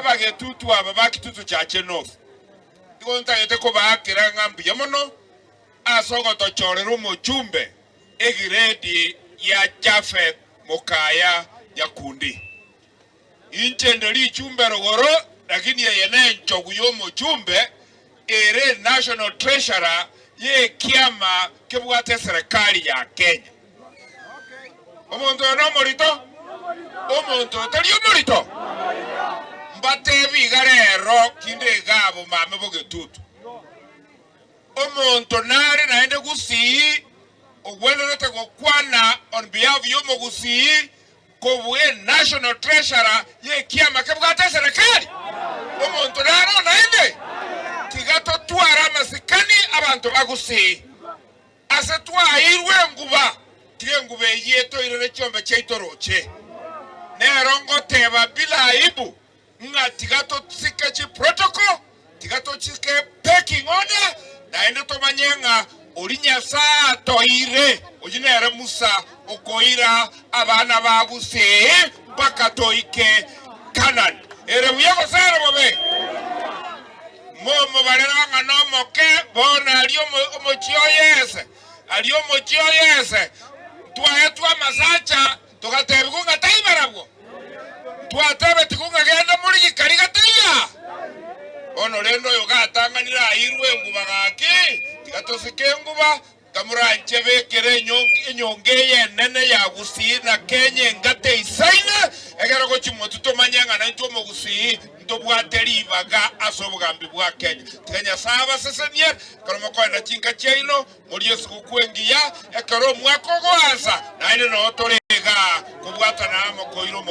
abagetutu aba bakitutu chache north igonta yete ko bakira ngambi yamono asogoto chorero mochumbe egiredi ya Japhet Mokaya Nyakundi inchende li chumbe rogoro lakini yene nchogu yo mochumbe ere national treasurer ye kiama kebwate serikali ya Kenya. Omuntu no morito omuntu tali morito mbate bigarero kinde gabo mame bogetutu omuntu nare naende gusi ogwelorete gokwana on behalf yo mogusi kobwe national treasurer ye kiama kebwate serikali omuntu nare naende tigato twara masikani abantu bagusi ase twahirwe nguba tiye ngube yeto irere chombe cheitoroche nerongo teba bila aibu nga tigato tsike chi protocol tigato tsike packing order naende tomanyenga olinya saa toire ojinere musa okoira abana bagusi baka toike Canaan ere uyego sara bobe momo balera nga no moke bona aliyo mochio yese tuwa masacha tukatebi kunga taibarabwo tuatebe tikunga genda muri gikari gatiya ono lendo yogatanganira ahirwe nguba gaki tigatosike nguba kamuranche bekere nyongeye nene ya gusi na Kenya ngate isaina egero ko chimotu tomanyanga na ntomo gusi ntobwateri baga asobugambi bwa Kenya Kenya saba sesenier karo ko na chinka cheino muri yesu kukwengiya ekaro mwako gwanza na ine no torega kubwata na amokoiro